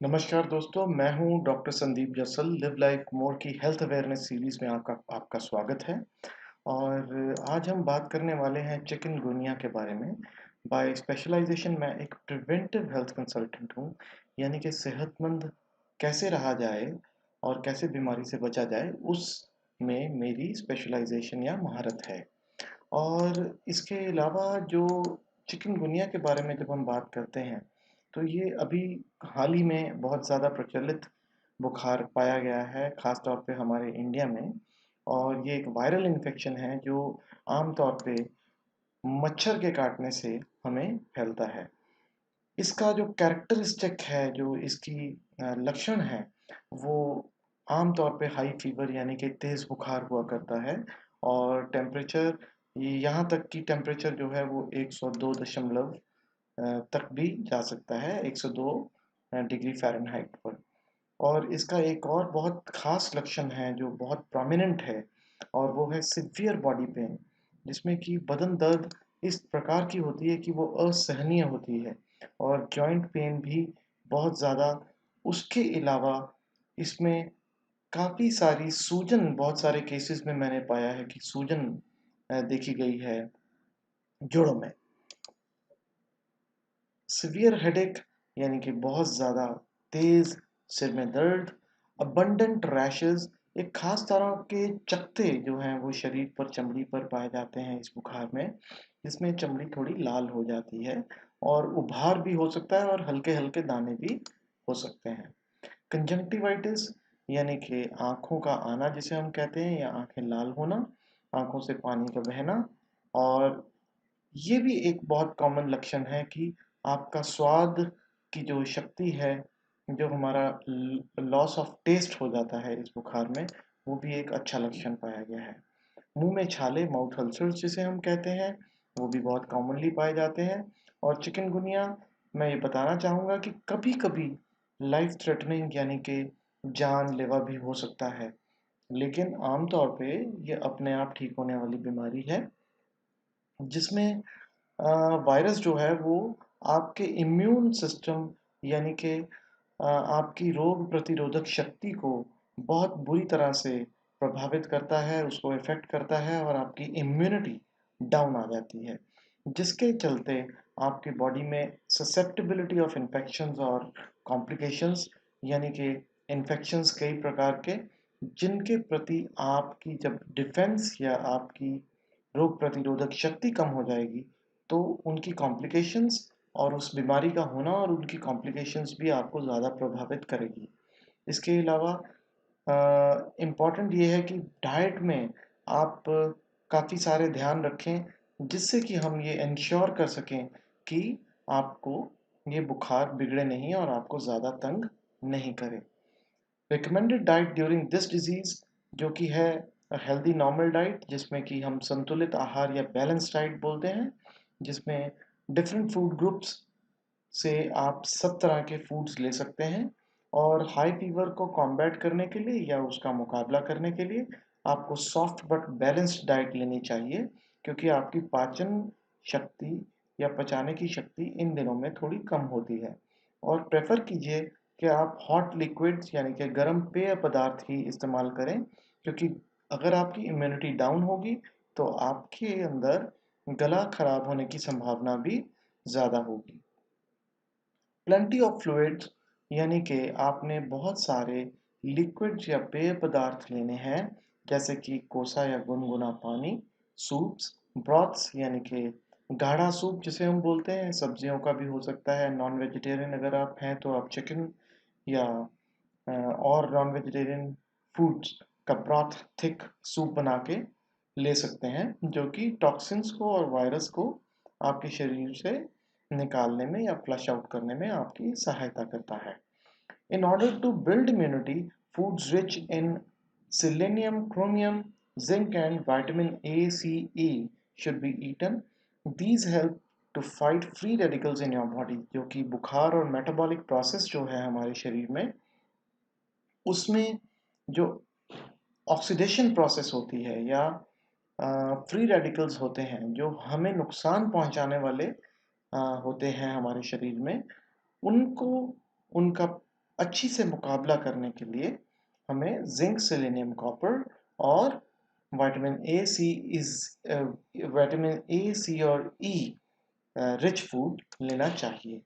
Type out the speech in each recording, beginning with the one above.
नमस्कार दोस्तों, मैं हूं doctor Sandeep जसल। Live life more की हेल्थ अवेयरनेस सीरीज़ में आपका आपका स्वागत है। और आज हम बात करने वाले हैं चिकनगुनिया के बारे में। बाय स्पेशलाइजेशन मैं एक प्रिवेंटिव हेल्थ कंसल्टेंट हूं, यानी कि सेहतमंद कैसे रहा जाए और कैसे बीमारी से बचा जाए, उसमें मेरी स्पेशलाइजेशन या महारत है। और इसके अलावा जो चिकनगुनिया के बारे में जब हम बात करते हैं, तो ये अभी हाल ही में बहुत ज़्यादा प्रचलित बुखार पाया गया है, ख़ास तौर पे हमारे इंडिया में। और ये एक वायरल इन्फेक्शन है जो आम तौर पे मच्छर के काटने से हमें फैलता है। इसका जो कैरेक्टरिस्टिक है, जो इसकी लक्षण है, वो आम तौर पे हाई फ़ीवर यानी कि तेज़ बुखार हुआ करता है। और टेम्परेचर यहाँ तक कि टेम्परेचर जो है वो 102 दशमलव तक भी जा सकता है, 102 डिग्री फ़ारेनहाइट पर। और इसका एक और बहुत ख़ास लक्षण है जो बहुत प्रोमिनेंट है, और वो है सिवियर बॉडी पेन, जिसमें कि बदन दर्द इस प्रकार की होती है कि वो असहनीय होती है, और जॉइंट पेन भी बहुत ज़्यादा। उसके अलावा इसमें काफ़ी सारी सूजन, बहुत सारे केसेस में मैंने पाया है कि सूजन देखी गई है जोड़ों में। सिवियर हेडेक यानी कि बहुत ज़्यादा तेज़ सिर में दर्द, अबंडेंट रैशेस, एक खास तरह के चकत्ते जो हैं वो शरीर पर, चमड़ी पर पाए जाते हैं इस बुखार में, जिसमें चमड़ी थोड़ी लाल हो जाती है, और उभार भी हो सकता है और हल्के-हल्के दाने भी हो सकते हैं। कंजंक्टिवाइटिस यानी कि आँखों का आना जिसे हम कहते हैं, या आँखें लाल होना, आँखों से पानी का बहना। और ये भी एक बहुत कॉमन लक्षण है कि आपका स्वाद की जो शक्ति है, जो हमारा लॉस ऑफ टेस्ट हो जाता है इस बुखार में, वो भी एक अच्छा लक्षण पाया गया है। मुंह में छाले, माउथ अल्सर्स जिसे हम कहते हैं, वो भी बहुत कॉमनली पाए जाते हैं। और चिकनगुनिया, मैं ये बताना चाहूँगा कि कभी-कभी लाइफ थ्रेटनिंग यानी कि जानलेवा भी हो सकता है, लेकिन आमतौर पे ये अपने आप ठीक होने वाली बीमारी है, जिसमें वायरस जो है वो आपके इम्यून सिस्टम यानी कि आपकी रोग प्रतिरोधक शक्ति को बहुत बुरी तरह से प्रभावित करता है, उसको इफ़ेक्ट करता है, और आपकी इम्यूनिटी डाउन आ जाती है। जिसके चलते आपकी बॉडी में ससेप्टिबिलिटी ऑफ इन्फेक्शंस और कॉम्प्लिकेशंस, यानी कि इन्फेक्शंस कई प्रकार के, जिनके प्रति आपकी जब डिफेंस या आपकी रोग प्रतिरोधक शक्ति कम हो जाएगी, तो उनकी कॉम्प्लिकेशंस और उस बीमारी का होना और उनकी कॉम्प्लिकेशंस भी आपको ज़्यादा प्रभावित करेगी। इसके अलावा इम्पॉर्टेंट ये है कि डाइट में आप काफ़ी सारे ध्यान रखें, जिससे कि हम ये एंश्योर कर सकें कि आपको ये बुखार बिगड़े नहीं और आपको ज़्यादा तंग नहीं करे। Recommended diet during this disease जो कि है हेल्दी नॉर्मल डाइट, जिसमें कि हम संतुलित आहार या बैलेंस डाइट बोलते हैं, जिसमें डिफरेंट फूड ग्रुप्स से आप सब तरह के फूड्स ले सकते हैं। और हाई फीवर को कॉम्बैट करने के लिए या उसका मुकाबला करने के लिए आपको सॉफ्ट बट बैलेंस्ड डाइट लेनी चाहिए, क्योंकि आपकी पाचन शक्ति या पचाने की शक्ति इन दिनों में थोड़ी कम होती है। और प्रेफर कीजिए कि आप हॉट लिक्विड्स यानी कि गर्म पेय पदार्थ ही इस्तेमाल करें, क्योंकि अगर आपकी इम्यूनिटी डाउन होगी तो आपके अंदर गला खराब होने की संभावना भी ज़्यादा होगी। प्लेंटी ऑफ फ्लूइड्स यानी कि आपने बहुत सारे लिक्विड्स या पेय पदार्थ लेने हैं, जैसे कि कोसा या गुनगुना पानी, सूप्स, ब्रॉथ्स यानी कि गाढ़ा सूप जिसे हम बोलते हैं, सब्जियों का भी हो सकता है। नॉन वेजिटेरियन अगर आप हैं तो आप चिकन या और नॉन वेजिटेरियन फूड्स का ब्रॉथ, थिक सूप बना के ले सकते हैं, जो कि टॉक्सिन्स को और वायरस को आपके शरीर से निकालने में या फ्लश आउट करने में आपकी सहायता करता है। In order to build immunity, foods rich in selenium, chromium, zinc, and vitamin A, C, E should be eaten. These help to fight free radicals in your body, जो कि बुखार और मेटाबॉलिक प्रोसेस जो है हमारे शरीर में, उसमें जो ऑक्सीडेशन प्रोसेस होती है या फ्री रेडिकल्स होते हैं जो हमें नुकसान पहुंचाने वाले होते हैं हमारे शरीर में, उनको उनका अच्छी से मुकाबला करने के लिए हमें जिंक, सेलेनियम, कॉपर और vitamin A C is vitamin A, C और ई रिच फूड लेना चाहिए।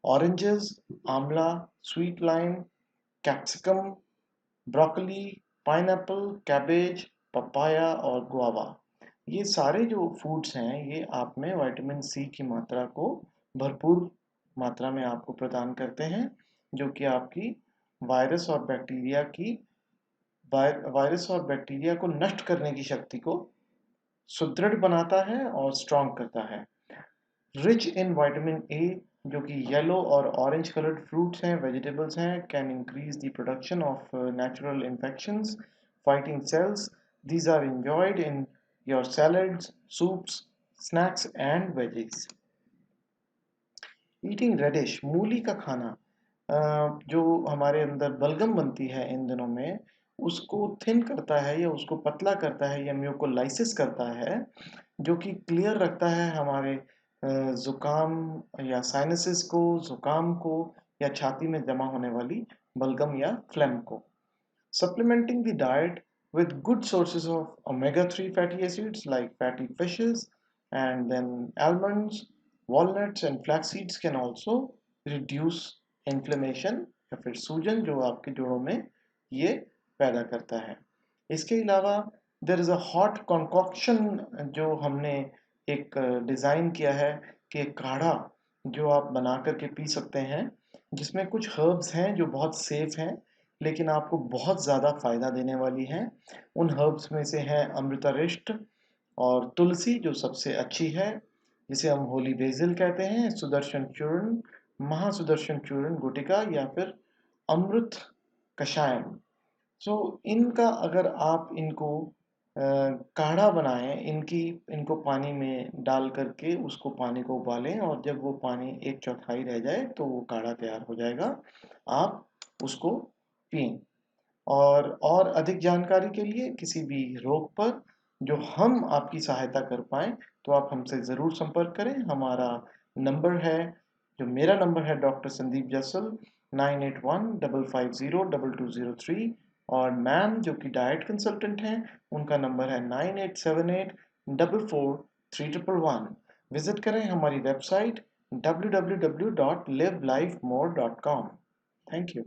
Oranges, amla, sweet lime, capsicum, broccoli, pineapple, cabbage, papaya और गुआवा, ये सारे जो फूड्स हैं ये आप में विटामिन सी की मात्रा को भरपूर मात्रा में आपको प्रदान करते हैं, जो कि आपकी वायरस और बैक्टीरिया की वायरस और बैक्टीरिया को नष्ट करने की शक्ति को सुदृढ़ बनाता है और स्ट्रॉन्ग करता है। रिच इन विटामिन ए, जो कि येलो और ऑरेंज कलर्ड फ्रूट्स हैं, वेजिटेबल्स हैं, can increase the production of natural infections fighting cells. These are enjoyed in your salads, soups, snacks and veggies. Eating radish, मूली का खाना, जो हमारे अंदर बलगम बनती है इन दिनों में, उसको थिन करता है या उसको पतला करता है या म्यूकोलाइसिस करता है, जो कि क्लियर रखता है हमारे जुकाम या साइनसिस को, जुकाम को या छाती में जमा होने वाली बलगम या फ्लेम को। Supplementing the diet with good sources of omega-3 fatty acids like fatty fishes and then almonds, walnuts and flax seeds can also reduce inflammation या फिर सूजन जो आपके जोड़ों में ये पैदा करता है। इसके अलावा there is a hot concoction जो हमने एक डिज़ाइन किया है कि एक काढ़ा जो आप बना करके पी सकते हैं, जिसमें कुछ हर्ब्स हैं जो बहुत सेफ हैं लेकिन आपको बहुत ज़्यादा फायदा देने वाली हैं। उन हर्ब्स में से है अमृतारिष्ट और तुलसी जो सबसे अच्छी है, जिसे हम होली बेसिल कहते हैं, सुदर्शन चूर्ण, महासुदर्शन चूर्ण गुटिका या फिर अमृत कषायम। इनका अगर आप इनको काढ़ा बनाएं, इनको पानी में डाल करके उसको पानी को उबालें और जब वो पानी एक चौथाई रह जाए तो वो काढ़ा तैयार हो जाएगा, आप उसको पिएं। और अधिक जानकारी के लिए किसी भी रोग पर जो हम आपकी सहायता कर पाएं तो आप हमसे ज़रूर संपर्क करें। हमारा नंबर है, जो मेरा नंबर है डॉक्टर संदीप जसल, 9815502203, और मैम जो कि डाइट कंसल्टेंट हैं उनका नंबर है 9878443111। विजिट करें हमारी वेबसाइट www.livelifemore.com। Thank you.